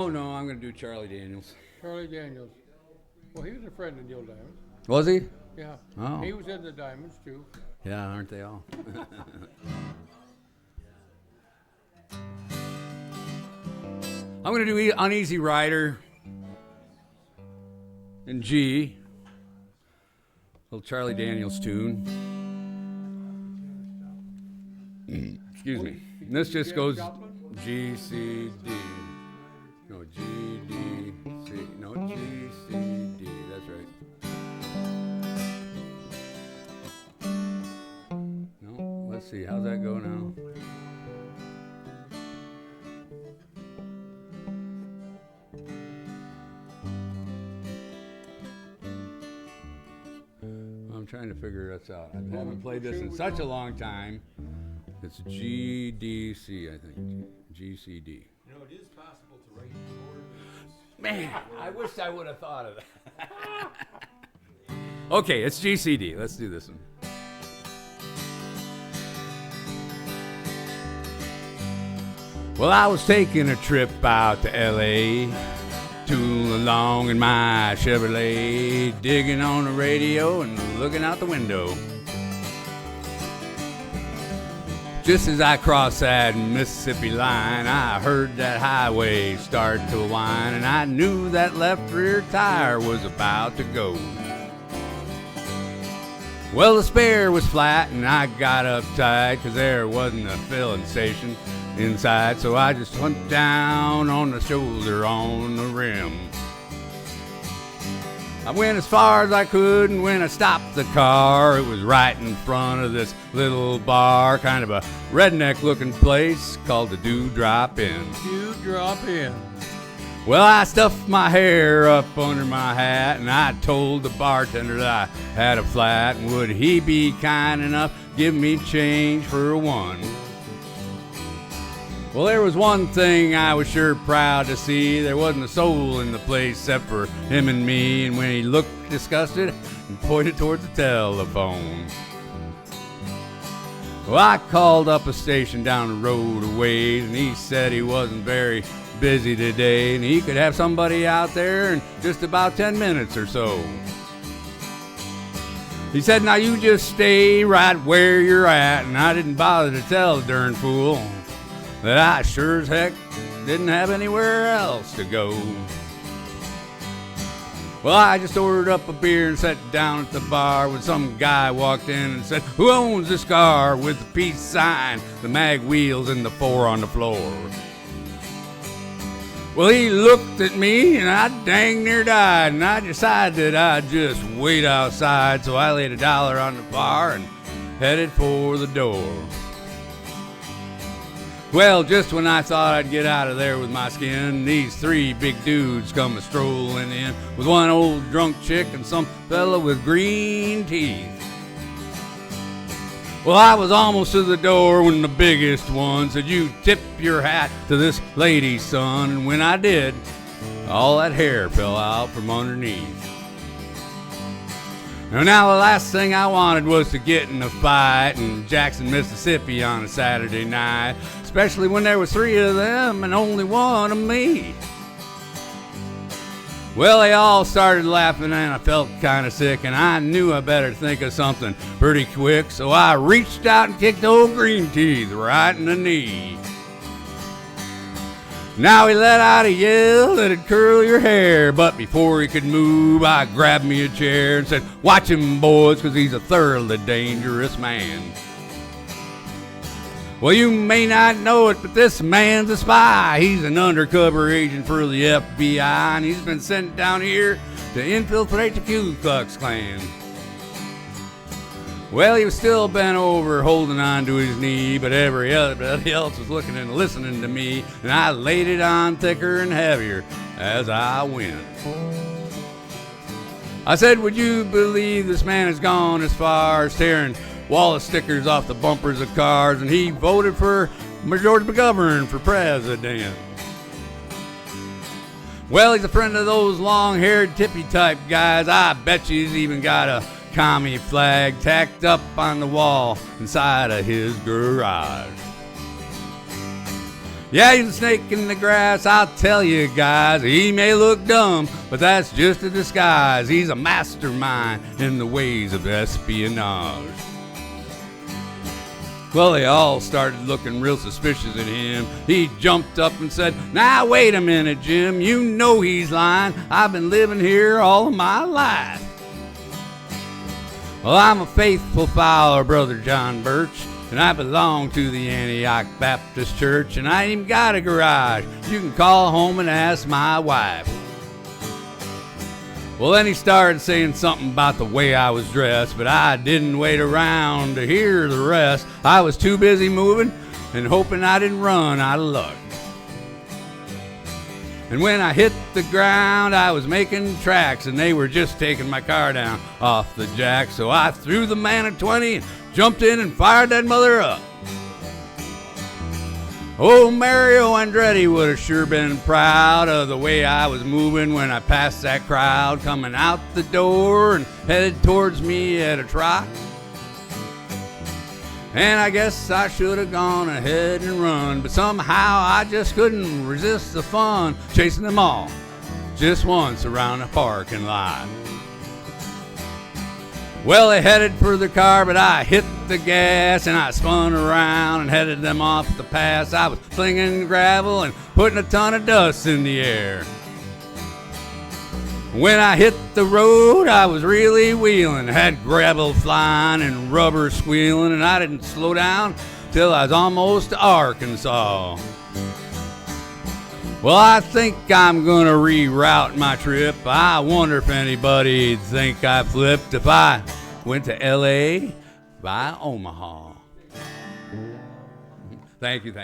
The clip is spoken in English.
Oh no, I'm going to do Charlie Daniels. Charlie Daniels. Well, he was a friend of Neil Diamond. Was he? Yeah. Oh. He was in the Diamonds, too. Yeah, aren't they all? I'm going to do Uneasy Rider in G. Little Charlie Daniels tune. Excuse me. And this just goes G, C, D. No, G, D, C. No, G, C, D. That's right. No, let's see. How's that go now? I'm trying to figure this out. I haven't played this in such a long time. It's G, D, C, I think. G, C, D. You know, it is possible to write chords. Man, I wish I would have thought of that. Okay, it's G, C, D. Let's do this one. Well, I was taking a trip out to L.A., tooling along in my Chevrolet, digging on the radio and looking out the window. Just as I crossed that Mississippi line, I heard that highway start to whine, and I knew that left rear tire was about to go. Well, the spare was flat, and I got uptight, 'cause there wasn't a filling station inside, so I just went down on the shoulder on the rim. I went as far as I could, and when I stopped the car, it was right in front of this little bar, kind of a redneck-looking place called the Dewdrop Inn. Dewdrop Inn. Well, I stuffed my hair up under my hat, and I told the bartender that I had a flat, and would he be kind enough to give me change for one? Well, there was one thing I was sure proud to see. There wasn't a soul in the place except for him and me, and when he looked disgusted and pointed towards the telephone. Well, I called up a station down the road a ways, and he said he wasn't very busy today, and he could have somebody out there in just about 10 minutes or so. He said, now you just stay right where you're at, and I didn't bother to tell the darn fool that I sure as heck didn't have anywhere else to go. Well, I just ordered up a beer and sat down at the bar when some guy walked in and said, who owns this car with the peace sign, the mag wheels, and the 4 on the floor? Well, he looked at me and I dang near died, and I decided I'd just wait outside, so I laid $1 on the bar and headed for the door. Well, just when I thought I'd get out of there with my skin, these 3 big dudes come a-strolling in, with one old drunk chick and some fella with green teeth. Well, I was almost to the door when the biggest one said, you tip your hat to this lady, son. And when I did, all that hair fell out from underneath. Now, the last thing I wanted was to get in a fight in Jackson, Mississippi on a Saturday night, especially when there was 3 of them and only 1 of me. Well, they all started laughing and I felt kind of sick, and I knew I better think of something pretty quick, so I reached out and kicked old Green Teeth right in the knee. Now he let out a yell that'd curl your hair, but before he could move, I grabbed me a chair and said, watch him, boys, 'cause he's a thoroughly dangerous man. Well, you may not know it, but this man's a spy. He's an undercover agent for the FBI, and he's been sent down here to infiltrate the Ku Klux Klan. Well, he was still bent over, holding on to his knee, but everybody else was looking and listening to me, and I laid it on thicker and heavier as I went. I said, would you believe this man has gone as far as tearing Wallace stickers off the bumpers of cars, and he voted for George McGovern for president. Well, he's a friend of those long-haired tippy-type guys. I bet you he's even got a commie flag tacked up on the wall inside of his garage. Yeah, he's a snake in the grass, I'll tell you guys. He may look dumb, but that's just a disguise. He's a mastermind in the ways of espionage. Well, they all started looking real suspicious at him. He jumped up and said, "Now wait a minute, Jim, you know he's lying. I've been living here all of my life." Well, I'm a faithful follower, Brother John Birch, and I belong to the Antioch Baptist Church, and I ain't even got a garage. You can call home and ask my wife. Well, then he started saying something about the way I was dressed, but I didn't wait around to hear the rest. I was too busy moving and hoping I didn't run out of luck. And when I hit the ground, I was making tracks, and they were just taking my car down off the jack. So I threw the man a 20 and jumped in and fired that mother up. Old Mario Andretti would have sure been proud of the way I was moving when I passed that crowd coming out the door and headed towards me at a trot. And I guess I should have gone ahead and run, but somehow I just couldn't resist the fun, chasing them all just once around the parking lot. Well, they headed for the car, but I hit the gas and I spun around and headed them off the pass. I was flinging gravel and putting a ton of dust in the air. When I hit the road, I was really wheeling, had gravel flying and rubber squealing, and I didn't slow down till I was almost to Arkansas. Well, I think I'm gonna reroute my trip. I wonder if anybody'd think I flipped if I went to LA via Omaha. Thank you.